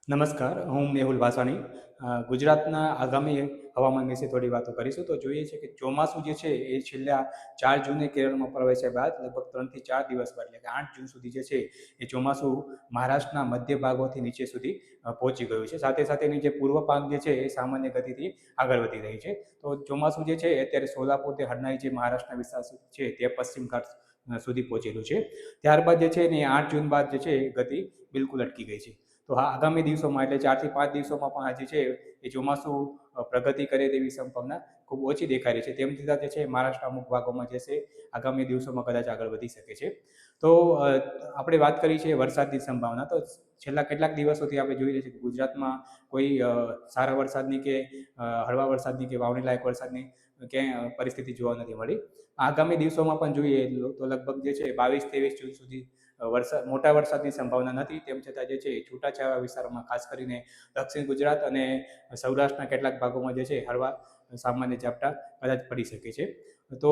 નમસ્કાર, હું મેહુલ વાસાણી. ગુજરાતના આગામી હવામાન વિશે થોડી વાતો કરીશું. તો જોઈએ છે કે ચોમાસું જે છે એ છેલ્લા 4 જૂને કેરળમાં પ્રવેશ્યા બાદ લગભગ 3 થી 4 દિવસ બાદ એટલે કે 8 જૂન સુધી જે છે એ ચોમાસું મહારાષ્ટ્રના મધ્ય ભાગોથી નીચે સુધી પહોંચી ગયું છે. સાથે સાથે એની જે પૂર્વ ભાગ જે છે એ સામાન્ય ગતિથી આગળ વધી રહી છે. તો ચોમાસું જે છે અત્યારે સોલાપુરથી હરનાઈ જે મહારાષ્ટ્રના વિસ્તાર છે તે પશ્ચિમ ઘાટ સુધી પહોંચેલું છે. ત્યારબાદ જે છે એ 8 જૂન બાદ જે છે એ ગતિ બિલકુલ અટકી ગઈ છે. તો હા, આગામી દિવસોમાં એટલે 4 થી 5 દિવસોમાં પણ આ જે છે એ ચોમાસું પ્રગતિ કરે તેવી સંભાવના ખૂબ ઓછી દેખાઈ રહી છે. તેમ છતાં જે છે મહારાષ્ટ્રના અમુક ભાગોમાં જે છે આગામી દિવસોમાં કદાચ આગળ વધી શકે છે. તો આપણે વાત કરી છે વરસાદની સંભાવના. તો છેલ્લા કેટલાક દિવસોથી આપણે જોઈ રહ્યા છીએ કે ગુજરાતમાં કોઈ સારા વરસાદની કે હળવા વરસાદની કે વાવણી લાયક વરસાદની ક્યાંય પરિસ્થિતિ જોવા નથી મળી. આગામી દિવસોમાં પણ જોઈએ તો લગભગ જે છે 22-23 જૂન સુધી મોટા વરસાદની સંભાવના નથી. તેમ છતાં જે છે છૂટાછવાયા વિસ્તારોમાં ખાસ કરીને દક્ષિણ ગુજરાત અને સૌરાષ્ટ્રના કેટલાક ભાગોમાં જે છે હળવા સામાન્ય ઝાપટા કદાચ પડી શકે છે. તો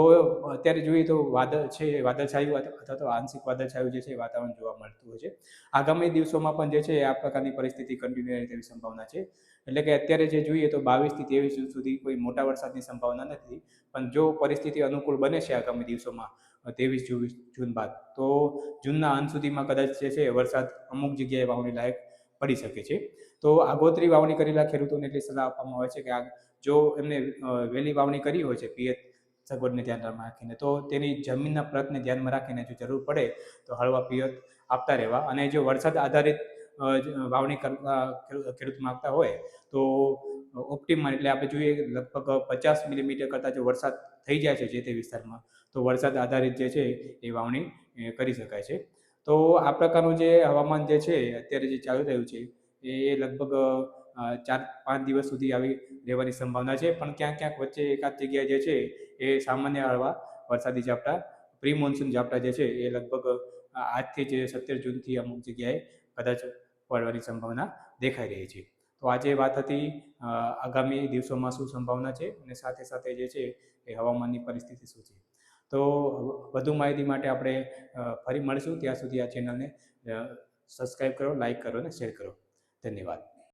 અત્યારે જોઈએ તો વાદળછાયું અથવા તો આંશિક વાદળછાયું જે છે વાતાવરણ જોવા મળતું હોય છે. આગામી દિવસોમાં પણ જે છે આ પ્રકારની પરિસ્થિતિ કન્ટિન્યુ રહે તેવી સંભાવના છે. એટલે કે અત્યારે જે જોઈએ તો 22 થી 23 જૂન સુધી કોઈ મોટા વરસાદની સંભાવના નથી. પણ જો પરિસ્થિતિ અનુકૂળ બને છે આગામી દિવસોમાં 23 જૂન બાદ, તો જૂનના અંત સુધીમાં કદાચ જે છે વરસાદ અમુક જગ્યાએ વાવણી લાયક પડી શકે છે. તો આગોતરી વાવણી કરેલા ખેડૂતોને એટલી સલાહ આપવામાં આવે છે કે જો એમને વહેલી વાવણી કરી હોય છે પિયત સગવડને ધ્યાનમાં રાખીને, તો તેની જમીનના પ્રતને ધ્યાનમાં રાખીને જો જરૂર પડે તો હળવા પિયત આપતા રહેવા. અને જો વરસાદ આધારિત વાવણી કરવા ખેડૂત માગતા હોય તો ઓપ્ટિમમ એટલે આપણે જોઈએ લગભગ 50 મિલીમીટર કરતાં જો વરસાદ થઈ જાય છે જે તે વિસ્તારમાં, તો વરસાદ આધારિત જે છે એ વાવણી કરી શકાય છે. તો આ પ્રકારનું જે હવામાન જે છે અત્યારે જે ચાલી રહ્યું છે એ લગભગ 4-5 દિવસ સુધી આવી રહેવાની સંભાવના છે. પણ ક્યાંક ક્યાંક વચ્ચે એકાદ જગ્યાએ જે છે એ સામાન્ય હળવા વરસાદી ઝાપટા પ્રી મોન્સૂન ઝાપટા જે છે એ લગભગ આજથી જે 17 જૂનથી અમુક જગ્યાએ કદાચ પડવાની સંભાવના દેખાઈ રહી છે. તો આજે વાત હતી આગામી દિવસોમાં શું સંભાવના છે અને સાથે સાથે જે છે એ હવામાનની પરિસ્થિતિ શું છે. તો વધુ માહિતી માટે આપણે ફરી મળીશું. ત્યાં સુધી આ ચેનલને સબસ્ક્રાઈબ કરો, લાઈક કરો અને શેર કરો. ધન્યવાદ.